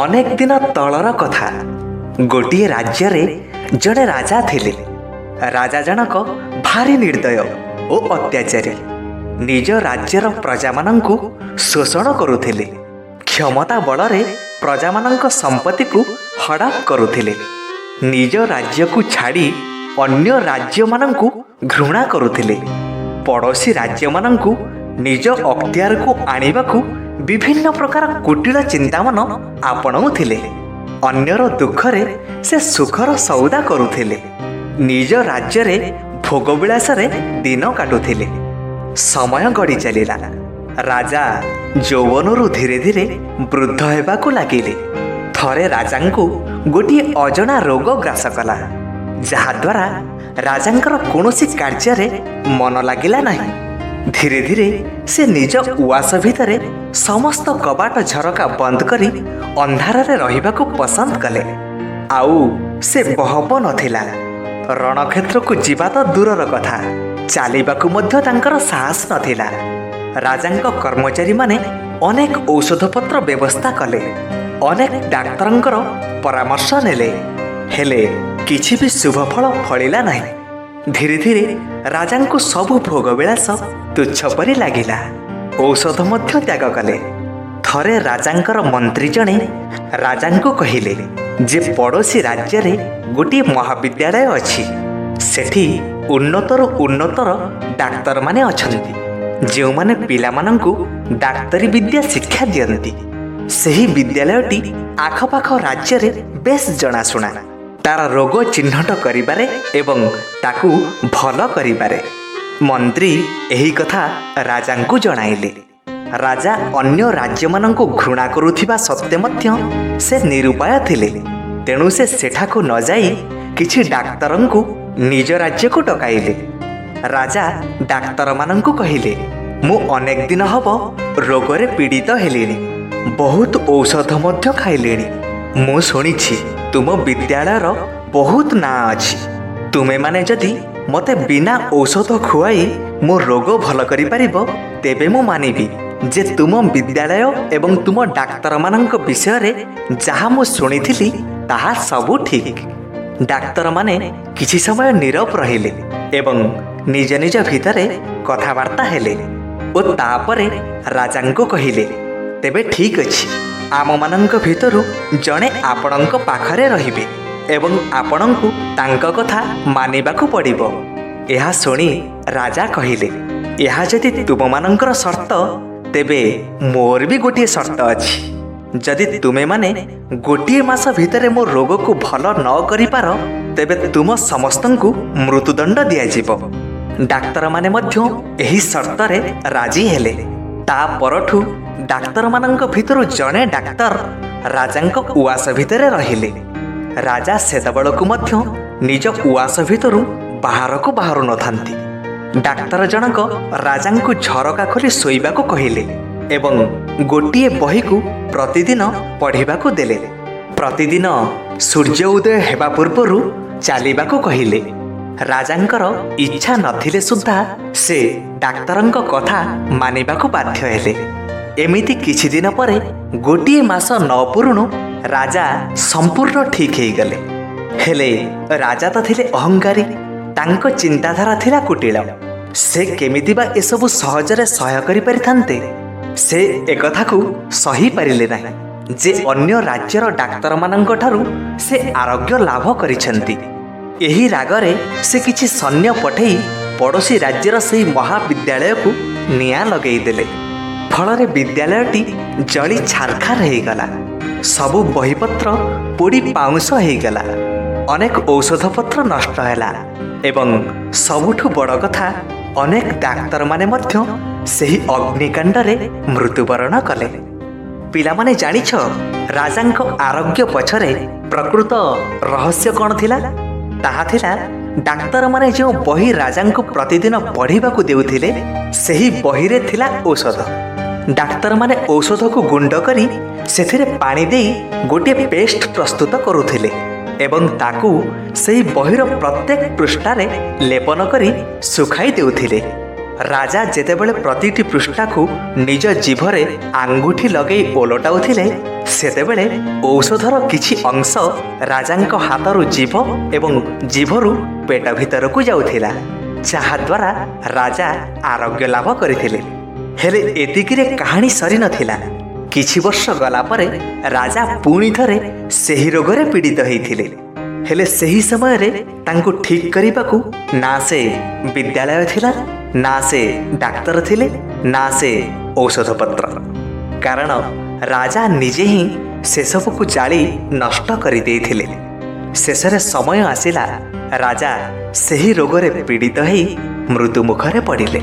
ଅନେକ ଦିନ ତଳର କଥା। ଗୋଟିଏ ରାଜ୍ୟରେ ଜଣେ ରାଜା ଥିଲେ। ରାଜା ଜଣକ ଭାରି ନିର୍ଦ୍ଦୟ ଓ ଅତ୍ୟାଚାରୀ। ନିଜ ରାଜ୍ୟର ପ୍ରଜାମାନଙ୍କୁ ଶୋଷଣ କରୁଥିଲେ। କ୍ଷମତା ବଳରେ ପ୍ରଜାମାନଙ୍କ ସମ୍ପତ୍ତିକୁ ହଡ଼ପ କରୁଥିଲେ। ନିଜ ରାଜ୍ୟକୁ ଛାଡ଼ି ଅନ୍ୟ ରାଜ୍ୟମାନଙ୍କୁ ଘୃଣା କରୁଥିଲେ। ପଡ଼ୋଶୀ ରାଜ୍ୟମାନଙ୍କୁ ନିଜ ଅକ୍ତିଆରକୁ ଆଣିବାକୁ ବିଭିନ୍ନ ପ୍ରକାର କୁଟିଳ ଚିନ୍ତାମାନ ଆପଣାଉଥିଲେ। ଅନ୍ୟର ଦୁଃଖରେ ସେ ସୁଖର ସଉଦା କରୁଥିଲେ। ନିଜ ରାଜ୍ୟରେ ଭୋଗବିଳାସରେ ଦିନ କାଟୁଥିଲେ। ସମୟ ଗଡ଼ି ଚାଲିଲା। ରାଜା ଯୌବନରୁ ଧୀରେ ଧୀରେ ବୃଦ୍ଧ ହେବାକୁ ଲାଗିଲେ। ଥରେ ରାଜାଙ୍କୁ ଗୋଟିଏ ଅଜଣା ରୋଗ ଗ୍ରାସ କଲା, ଯାହାଦ୍ୱାରା ରାଜାଙ୍କର କୌଣସି କାର୍ଯ୍ୟରେ ମନ ଲାଗିଲା ନାହିଁ। ଧୀରେ ଧୀରେ ସେ ନିଜ ଉଆସ ଭିତରେ ସମସ୍ତ କବାଟ ଝରକା ବନ୍ଦ କରି ଅନ୍ଧାରରେ ରହିବାକୁ ପସନ୍ଦ କଲେ। ଆଉ ସେ ବହପ ନଥିଲା। ରଣକ୍ଷେତ୍ରକୁ ଯିବା ତ ଦୂରର କଥା, ଚାଲିବାକୁ ମଧ୍ୟ ତାଙ୍କର ସାହସ ନଥିଲା। ରାଜାଙ୍କ କର୍ମଚାରୀମାନେ ଅନେକ ଔଷଧପତ୍ର ବ୍ୟବସ୍ଥା କଲେ, ଅନେକ ଡାକ୍ତରଙ୍କର ପରାମର୍ଶ ନେଲେ, ହେଲେ କିଛି ବି ଶୁଭଫଳ ଫଳିଲା ନାହିଁ। ଧୀରେ ଧୀରେ ରାଜାଙ୍କୁ ସବୁ ଭୋଗବିଳାସ ତୁଚ୍ଛ ପରି ଲାଗିଲା। ଔଷଧ ମଧ୍ୟ ତ୍ୟାଗ କଲେ। ଥରେ ରାଜାଙ୍କର ମନ୍ତ୍ରୀ ଜଣେ ରାଜାଙ୍କୁ କହିଲେ ଯେ ପଡ଼ୋଶୀ ରାଜ୍ୟରେ ଗୋଟିଏ ମହାବିଦ୍ୟାଳୟ ଅଛି। ସେଠି ଉନ୍ନତରୁ ଉନ୍ନତର ଡାକ୍ତରମାନେ ଅଛନ୍ତି, ଯେଉଁମାନେ ପିଲାମାନଙ୍କୁ ଡାକ୍ତରୀ ବିଦ୍ୟା ଶିକ୍ଷା ଦିଅନ୍ତି। ସେହି ବିଦ୍ୟାଳୟଟି ଆଖପାଖ ରାଜ୍ୟରେ ବେଶ୍ ଜଣାଶୁଣା, ତାର ରୋଗ ଚିହ୍ନଟ କରିବାରେ ଏବଂ ତାକୁ ଭଲ କରିବାରେ। ମନ୍ତ୍ରୀ ଏହି କଥା ରାଜାଙ୍କୁ ଜଣାଇଲେ। ରାଜା ଅନ୍ୟ ରାଜ୍ୟମାନଙ୍କୁ ଘୃଣା କରୁଥିବା ସତ୍ତ୍ୱେ ମଧ୍ୟ ସେ ନିରୁପାୟ ଥିଲେ। ତେଣୁ ସେ ସେଠାକୁ ନ ଯାଇ କିଛି ଡାକ୍ତରଙ୍କୁ ନିଜ ରାଜ୍ୟକୁ ଡକାଇଲେ। ରାଜା ଡାକ୍ତରମାନଙ୍କୁ କହିଲେ, ମୁଁ ଅନେକ ଦିନ ହେବ ରୋଗରେ ପୀଡ଼ିତ ହେଲିଣି। ବହୁତ ଔଷଧ ମଧ୍ୟ ଖାଇଲିଣି। ମୁଁ ଶୁଣିଛି ତୁମ ବିଦ୍ୟାଳୟର ବହୁତ ନାଁ ଅଛି। ତୁମେମାନେ ଯଦି ମୋତେ ବିନା ଔଷଧ ଖୁଆଇ ମୋ ରୋଗ ଭଲ କରିପାରିବ, ତେବେ ମୁଁ ମାନିବି ଯେ ତୁମ ବିଦ୍ୟାଳୟ ଏବଂ ତୁମ ଡାକ୍ତରମାନଙ୍କ ବିଷୟରେ ଯାହା ମୁଁ ଶୁଣିଥିଲି ତାହା ସବୁ ଠିକ୍। ଡାକ୍ତରମାନେ କିଛି ସମୟ ନୀରବ ରହିଲେ ଏବଂ ନିଜ ନିଜ ଭିତରେ କଥାବାର୍ତ୍ତା ହେଲେ ଓ ତାପରେ ରାଜାଙ୍କୁ କହିଲେ, ତେବେ ଠିକ୍ ଅଛି, ଆମମାନଙ୍କ ଭିତରୁ ଜଣେ ଆପଣଙ୍କ ପାଖରେ ରହିବେ ଏବଂ ଆପଣଙ୍କୁ ତାଙ୍କ କଥା ମାନିବାକୁ ପଡ଼ିବ। ଏହା ଶୁଣି ରାଜା କହିଲେ, ଏହା ଯଦି ତୁମମାନଙ୍କର ସର୍ତ୍ତ, ତେବେ ମୋର ବି ଗୋଟିଏ ସର୍ତ୍ତ ଅଛି। ଯଦି ତୁମେମାନେ ଗୋଟିଏ ମାସ ଭିତରେ ମୋ ରୋଗକୁ ଭଲ ନ କରିପାର, ତେବେ ତୁମ ସମସ୍ତଙ୍କୁ ମୃତ୍ୟୁଦଣ୍ଡ ଦିଆଯିବ। ଡାକ୍ତରମାନେ ମଧ୍ୟ ଏହି ସର୍ତ୍ତରେ ରାଜି ହେଲେ। ତା ପରଠୁ ଡାକ୍ତରମାନଙ୍କ ଭିତରୁ ଜଣେ ଡାକ୍ତର ରାଜାଙ୍କ ଉଆସ ଭିତରେ ରହିଲେ। ରାଜା ସେତେବେଳକୁ ମଧ୍ୟ ନିଜ ଉଆସ ଭିତରୁ ବାହାରକୁ ବାହାରୁ ନଥାନ୍ତି। ଡାକ୍ତର ଜଣକ ରାଜାଙ୍କୁ ଝରକା ଖୋଲି ଶୋଇବାକୁ କହିଲେ ଏବଂ ଗୋଟିଏ ବହିକୁ ପ୍ରତିଦିନ ପଢ଼ିବାକୁ ଦେଲେ। ପ୍ରତିଦିନ ସୂର୍ଯ୍ୟ ଉଦୟ ହେବା ପୂର୍ବରୁ ଚାଲିବାକୁ କହିଲେ। ରାଜାଙ୍କର ଇଚ୍ଛା ନଥିଲେ ସୁଦ୍ଧା ସେ ଡାକ୍ତରଙ୍କ କଥା ମାନିବାକୁ ବାଧ୍ୟ ହେଲେ। ଏମିତି କିଛି ଦିନ ପରେ ଗୋଟିଏ ମାସ ନ ପୁରୁଣୁ ରାଜା ସମ୍ପୂର୍ଣ୍ଣ ଠିକ୍ ହେଇଗଲେ। ହେଲେ ରାଜା ତ ଥିଲେ ଅହଙ୍କାରୀ। ତାଙ୍କ ଚିନ୍ତାଧାରା ଥିଲା କୁଟିଳ। ସେ କେମିତି ବା ଏସବୁ ସହଜରେ ସହ୍ୟ କରିପାରିଥାନ୍ତେ? ସେ ଏକଥାକୁ ସହିପାରିଲେ ନାହିଁ ଯେ ଅନ୍ୟ ରାଜ୍ୟର ଡାକ୍ତରମାନଙ୍କ ଠାରୁ ସେ ଆରୋଗ୍ୟ ଲାଭ କରିଛନ୍ତି। ଏହି ରାଗରେ ସେ କିଛି ସୈନ୍ୟ ପଠାଇ ପଡ଼ୋଶୀ ରାଜ୍ୟର ସେହି ମହାବିଦ୍ୟାଳୟକୁ ନିଆଁ ଲଗାଇଦେଲେ। ଫଳରେ ବିଦ୍ୟାଳୟଟି ଜଳି ଛାରଖାର ହେଇଗଲା। ସବୁ ବହିପତ୍ର ପୋଡ଼ି ପାଉଁଶ ହେଇଗଲା। ଅନେକ ଔଷଧପତ୍ର ନଷ୍ଟ ହେଲା ଏବଂ ସବୁଠୁ ବଡ଼ କଥା, ଅନେକ ଡାକ୍ତରମାନେ ମଧ୍ୟ ସେହି ଅଗ୍ନିକାଣ୍ଡରେ ମୃତ୍ୟୁବରଣ କଲେ। ପିଲାମାନେ ଜାଣିଛ, ରାଜାଙ୍କ ଆରୋଗ୍ୟ ପଛରେ ପ୍ରକୃତ ରହସ୍ୟ କ'ଣ ଥିଲା? ତାହା ଥିଲା ଡାକ୍ତରମାନେ ଯେଉଁ ବହି ରାଜାଙ୍କୁ ପ୍ରତିଦିନ ପଢ଼ିବାକୁ ଦେଉଥିଲେ, ସେହି ବହିରେ ଥିଲା ଔଷଧ। ଡାକ୍ତରମାନେ ଔଷଧକୁ ଗୁଣ୍ଡ କରି ସେଥିରେ ପାଣି ଦେଇ ଗୋଟିଏ ପେଷ୍ଟ ପ୍ରସ୍ତୁତ କରୁଥିଲେ ଏବଂ ତାକୁ ସେହି ବହିର ପ୍ରତ୍ୟେକ ପୃଷ୍ଠାରେ ଲେପନ କରି ଶୁଖାଇ ଦେଉଥିଲେ। ରାଜା ଯେତେବେଳେ ପ୍ରତିଟି ପୃଷ୍ଠାକୁ ନିଜ ଜିଭରେ ଆଙ୍ଗୁଠି ଲଗାଇ ଓଲଟାଉଥିଲେ, ସେତେବେଳେ ଔଷଧର କିଛି ଅଂଶ ରାଜାଙ୍କ ହାତରୁ ଜିଭ ଏବଂ ଜିଭରୁ ପେଟ ଭିତରକୁ ଯାଉଥିଲା, ଯାହାଦ୍ୱାରା ରାଜା ଆରୋଗ୍ୟ ଲାଭ କରିଥିଲେ। ହେଲେ ଏତିକିରେ କାହାଣୀ ସରିନଥିଲା। କିଛି ବର୍ଷ ଗଲା ପରେ ରାଜା ପୁଣି ଥରେ ସେହି ରୋଗରେ ପୀଡ଼ିତ ହୋଇଥିଲେ। ହେଲେ ସେହି ସମୟରେ ତାଙ୍କୁ ଠିକ୍ କରିବାକୁ ନା ସେ ବିଦ୍ୟାଳୟ ଥିଲା, ନା ସେ ଡାକ୍ତର ଥିଲେ, ନା ସେ ଔଷଧପତ୍ର। କାରଣ ରାଜା ନିଜେ ହିଁ ସେସବୁକୁ ଜାଳି ନଷ୍ଟ କରିଦେଇଥିଲେ। ଶେଷରେ ସମୟ ଆସିଲା, ରାଜା ସେହି ରୋଗରେ ପୀଡ଼ିତ ହୋଇ ମୃତ୍ୟୁ ମୁଖରେ ପଡ଼ିଲେ।